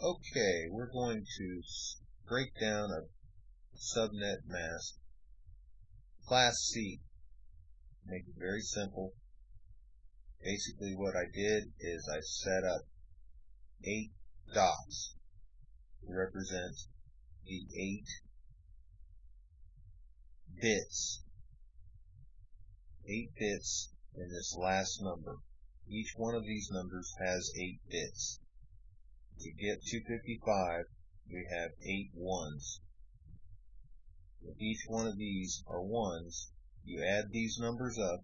Okay, we're going to break down a subnet mask, class C. Make it very simple. Basically what I did is I set up 8 dots to represent the 8 bits. 8 bits in this last number. Each one of these numbers has 8 bits. To get 255, we have 8 ones. If each one of these are ones, you add these numbers up,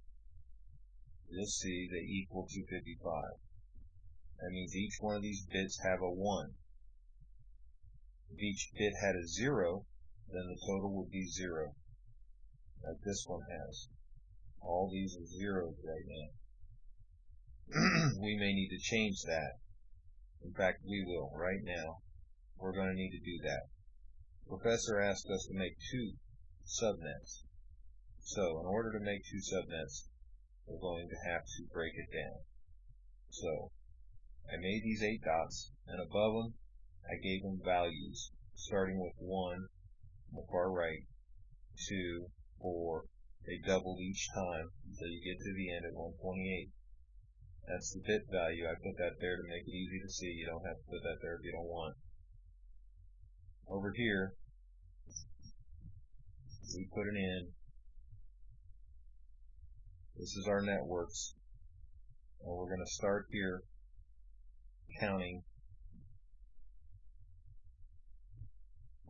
you'll see they equal 255. That means each one of these bits have a 1. If each bit had a 0, then the total would be 0, like this one has. All these are zeros right now. We may need to change that. In fact, we will right now. We're going to need to do that. Professor asked us to make 2 subnets. So in order to make 2 subnets, we're going to have to break it down. So I made these 8 dots, and above them I gave them values, starting with 1 on the far right, 2, 4. They doubled each time until you get to the end at 128. That's the bit value. I put that there to make it easy to see. You don't have to put that there if you don't want. Over here, we put it in. This is our networks. And we're going to start here counting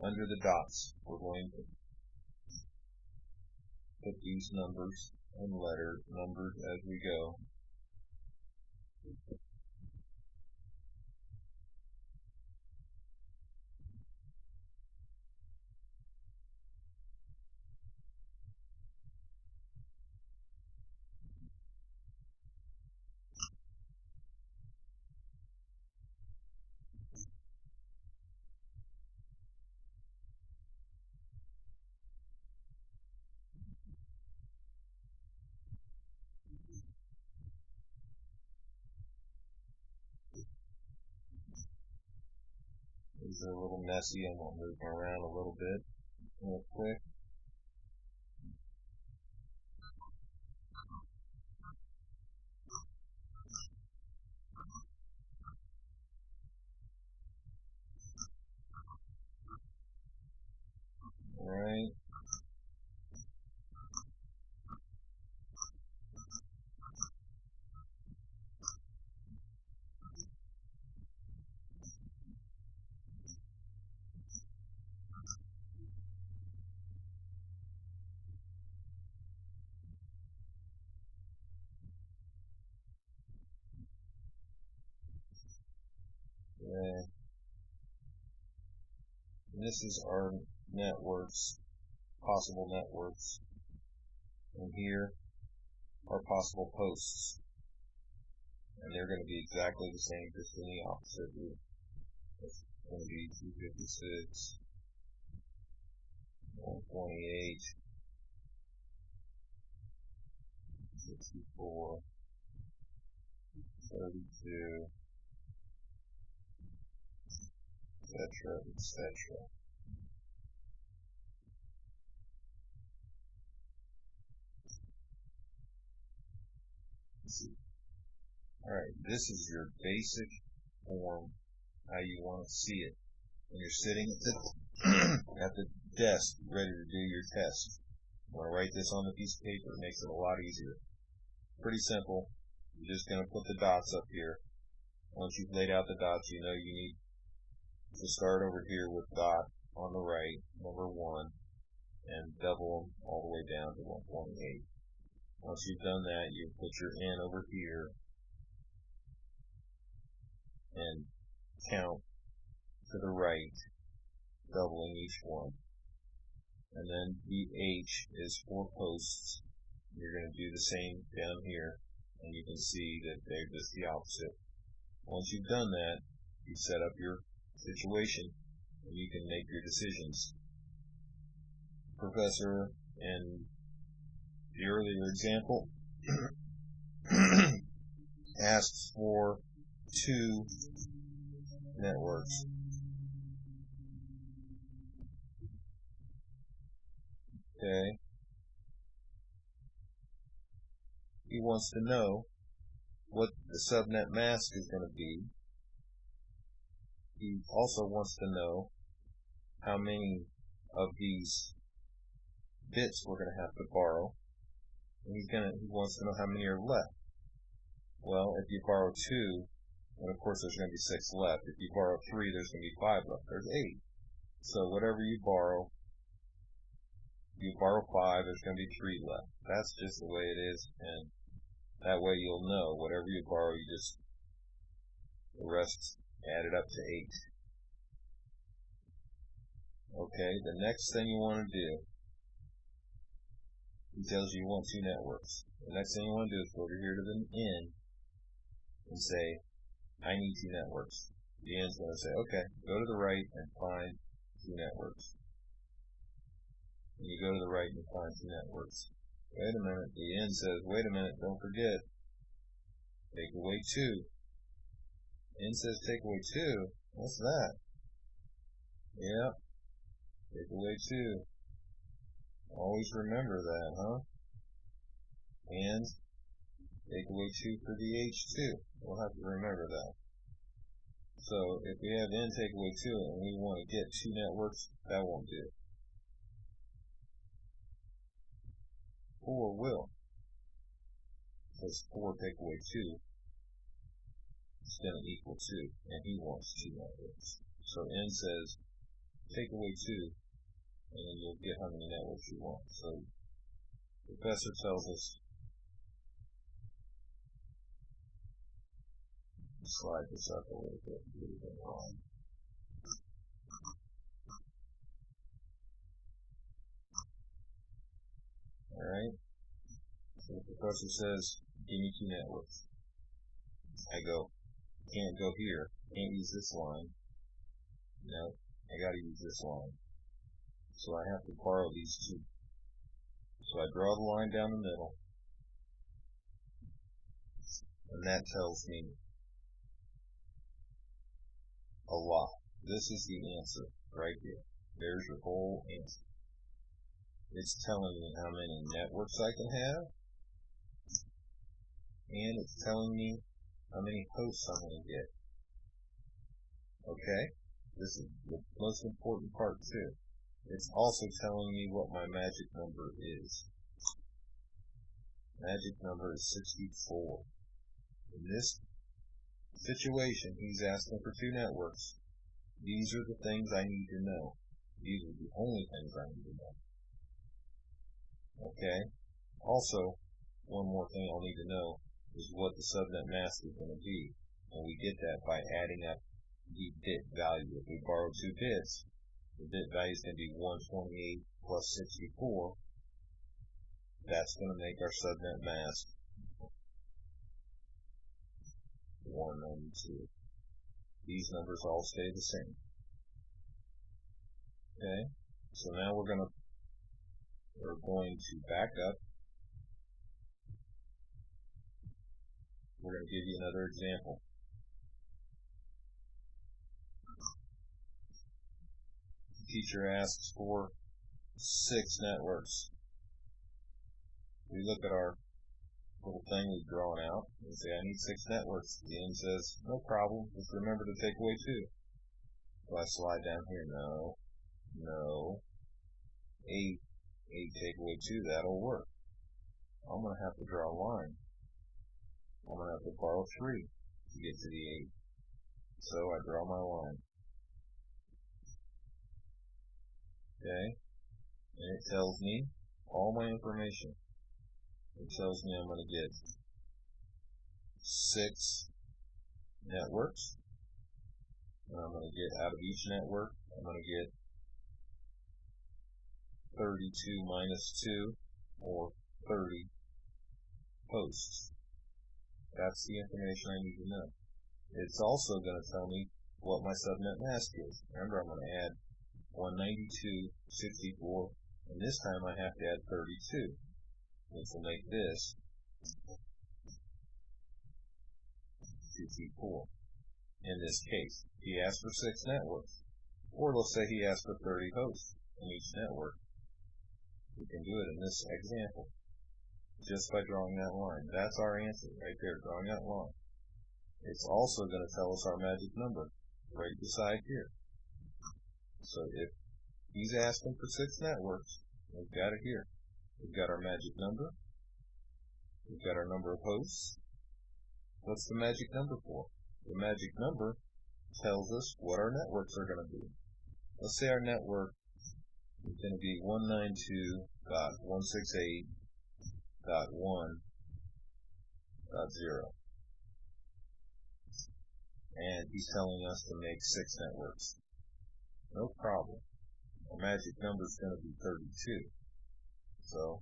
under the dots. We're going to put these numbers and numbers as we go. These are a little messy. I'm going to move them around a little bit real quick. Alright. Okay. And this is our networks, possible networks. And here are possible hosts. And they're going to be exactly the same, just in the opposite route. It's going to be 256, 128, 64, 32, etc., etc. Alright, this is your basic form, how you want to see it. When you're sitting at the desk ready to do your test. You want to write this on the piece of paper. It makes it a lot easier. Pretty simple. You're just going to put the dots up here. Once you've laid out the dots, you know you need to start over here with dot on the right, number 1, and double them all the way down to 128. Once you've done that, you put your N over here and count to the right, doubling each one. And then the H is for posts. You're going to do the same down here, and you can see that they're just the opposite. Once you've done that, you set up your situation, and you can make your decisions. Professor, in the earlier example, asked for 2 networks. Okay. He wants to know what the subnet mask is going to be. He also wants to know how many of these bits we're going to have to borrow. And he wants to know how many are left. Well, if you borrow 2, and of course there's going to be 6 left. If you borrow 3, there's going to be 5 left. There's 8. So whatever you borrow 5, there's going to be 3 left. That's just the way it is, and that way you'll know whatever you borrow, the rest added up to 8. Okay, the next thing you want to do, he tells you want 2 networks. The next thing you want to do is go over here to the N and say, I need 2 networks. The N is going to say, okay, go to the right and find 2 networks. And you go to the right and find 2 networks. Wait a minute, the N says, wait a minute, don't forget, take away 2. N says take away 2. What's that? Yep, take away 2. Always remember that, huh? And take away 2 for the H2. We'll have to remember that. So if we have N take away 2 and we want to get 2 networks, that won't do. 4 will. Because 4 take away 2 is going to equal 2, and he wants 2 networks. So N says take away 2, and then you'll get how many networks you want. So the professor tells us, slide this up a little bit. Alright, so the professor says, give me 2 networks. I go, can't go here, can't use this line. No, I gotta use this line. So I have to borrow these 2. So I draw the line down the middle, and that tells me a lot. This is the answer right here. There's your whole answer. It's telling me how many networks I can have, and it's telling me how many hosts I'm going to get. Okay? This is the most important part too. It's also telling me what my magic number is. Magic number is 64. In this situation, he's asking for 2 networks. These are the things I need to know. These are the only things I need to know. Okay? Also, one more thing I'll need to know is what the subnet mask is going to be. And we get that by adding up the bit value. If we borrow 2 bits, the bit value is going to be 128 plus 64. That's going to make our subnet mask 192. These numbers all stay the same. Okay, so now we're going to back up. We're going to give you another example. The teacher asks for 6 networks. We look at our little thing we've drawn out and say, I need 6 networks. The N says, no problem, just remember to take away 2. So I slide down here, no, 8 take away 2, that'll work. I'm going to have to draw a line. I'm going to have to borrow 3 to get to the 8. So I draw my line. Okay, and it tells me all my information. It tells me I'm going to get 6 networks, and I'm going to get out of each network, I'm going to get 32 minus 2, or 30 hosts. That's the information I need to know. It's also going to tell me what my subnet mask is. Remember, I'm going to add 192, 64, and this time I have to add 32, which will make this 224. In this case, he asked for 6 networks, or let's say he asked for 30 hosts in each network. We can do it in this example just by drawing that line. That's our answer right there, drawing that line. It's also going to tell us our magic number right beside here. So if he's asking for 6 networks, we've got it here. We've got our magic number. We've got our number of hosts. What's the magic number for? The magic number tells us what our networks are going to be. Let's say our network is going to be 192.168.1.0. And he's telling us to make 6 networks. No problem. Our magic number is going to be 32. So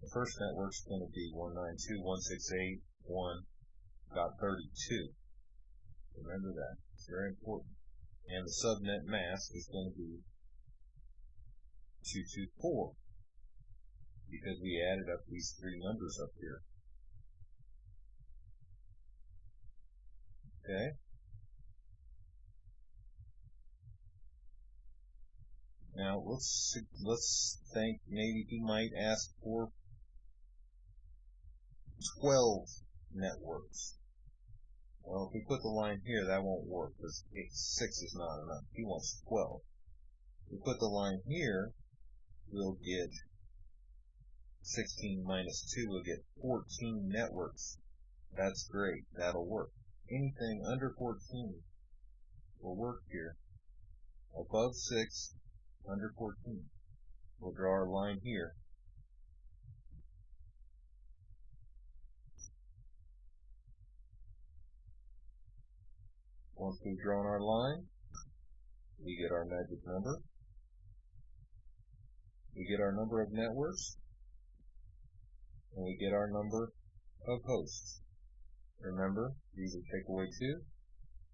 the first network is going to be 192.168.1.32. Remember that. It's very important. And the subnet mask is going to be 224 because we added up these 3 numbers up here. Okay. Now let's think maybe he might ask for 12 networks. Well, if we put the line here, that won't work because 6 is not enough. He wants 12. If we put the line here, we'll get 16 minus 2, we'll get 14 networks. That's great. That'll work. Anything under 14 will work here. Above 6, under 14. We'll draw our line here. Once we've drawn our line, we get our magic number. We get our number of networks. And we get our number of hosts. Remember, these are takeaway 2.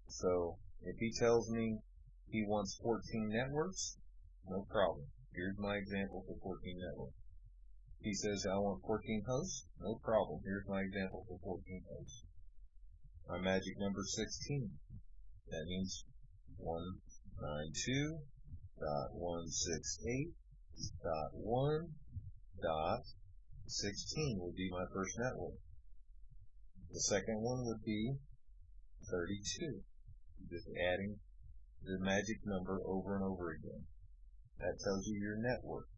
So if he tells me he wants 14 networks, no problem. Here's my example for 14 networks. He says I want 14 hosts, no problem. Here's my example for 14 hosts. My magic number is 16. That means 192.168.1.16 would be my first network. The second one would be 32. Just adding the magic number over and over again. That tells you your network.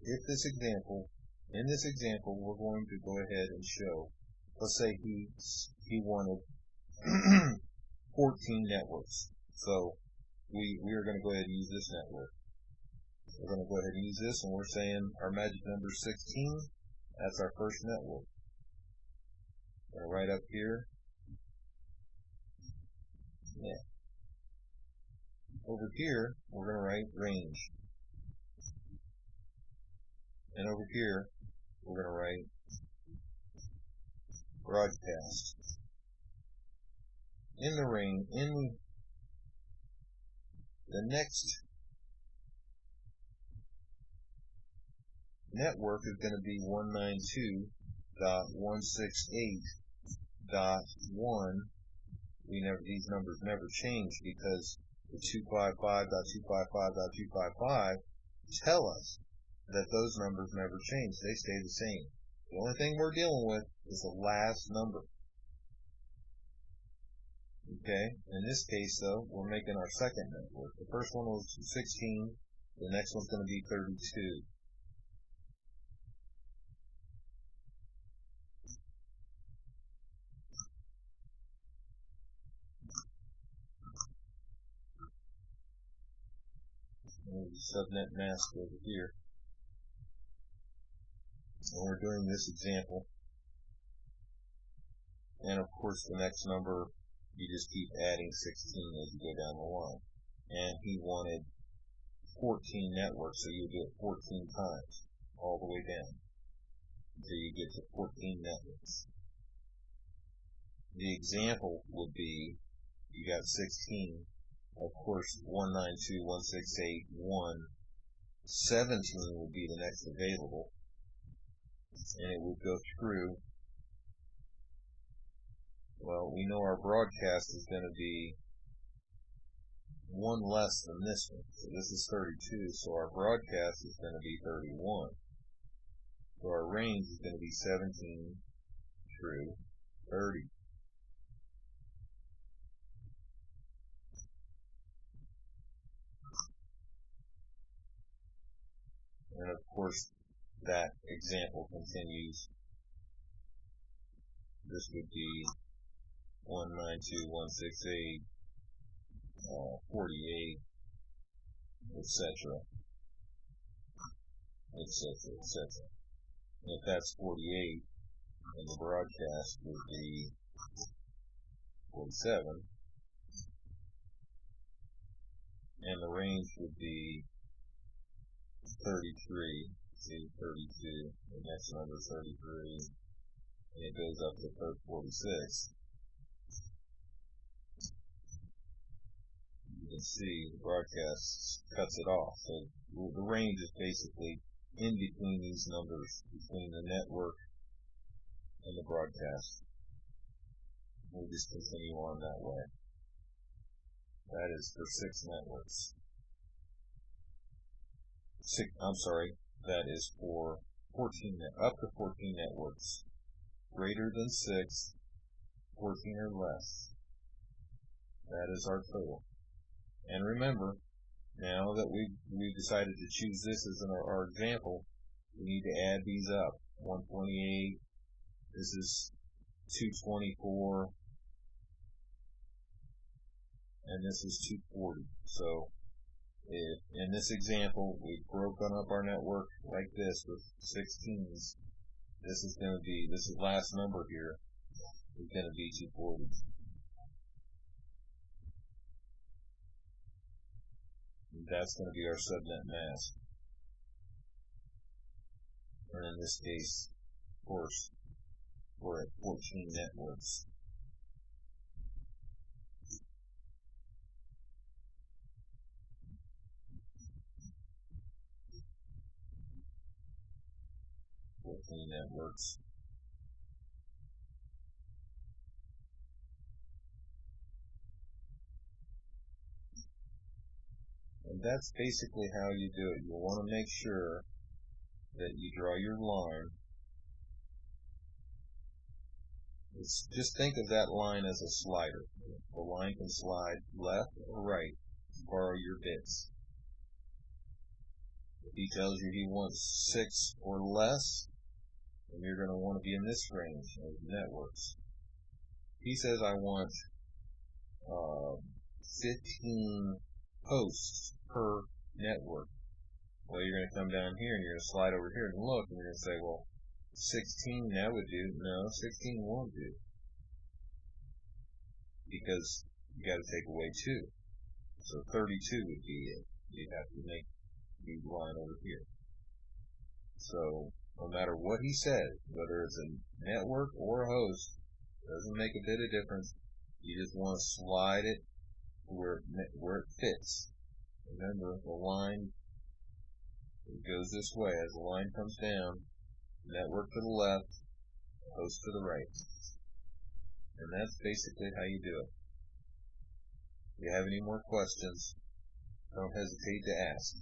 In this example, we're going to go ahead and show, let's say he wanted 14 networks. So we are going to go ahead and use this network. We're going to go ahead and use this, and we're saying our magic number is 16. That's our first network. We're going to write up here. Yeah. Over here, we're going to write range. And over here, we're going to write broadcast. In the next network is going to be 192.168.1. These numbers never change because the 255.255.255 tell us that those numbers never change. They stay the same. The only thing we're dealing with is the last number. Okay? In this case, though, we're making our second network. The first one was 16. The next one's going to be 32. There's a subnet mask over here. And we're doing this example. And of course the next number, you just keep adding 16 as you go down the line. And he wanted 14 networks, so you'll do it 14 times, all the way down, until you get to 14 networks. The example would be, you got 16, of course 192.168.1.17 would be the next available. And it would go through, well, we know our broadcast is going to be one less than this one. So this is 32, so our broadcast is going to be 31. So our range is going to be 17, true, 30. And of course, that example continues. This would be 192.168, 48, etc., etc., etc. And if that's 48, then the broadcast would be 47, and the range would be 33. See, 32. The next number is 33, and it goes up to 46. You can see the broadcast cuts it off. So the range is basically in between these numbers, between the network and the broadcast. We'll just continue on that way. That is for 6 networks. That is for 14, up to 14 networks. Greater than 6, 14 or less. That is our total. And remember, now that we've decided to choose this as our example, we need to add these up. 128, this is 224, and this is 240. So if in this example we've broken up our network like this with 16s, this last number here is going to be 240. And that's going to be our subnet mask. And in this case, of course, we're at 14 networks. Networks. And that's basically how you do it. You want to make sure that you draw your line. Just think of that line as a slider. The line can slide left or right to borrow your bits. If he tells you he wants 6 or less, then you're going to want to be in this range of networks. He says I want 15 hosts per network. Well, you're going to come down here and you're going to slide over here and look, and you're going to say, well, 16 that would do. No, 16 won't do, because you got to take away 2. So 32 would be it. You'd have to make the line over here. So no matter what he says, whether it's a network or a host, doesn't make a bit of difference. You just want to slide it where it fits. Remember, the line goes this way. As the line comes down, network to the left, host to the right. And that's basically how you do it. If you have any more questions, don't hesitate to ask.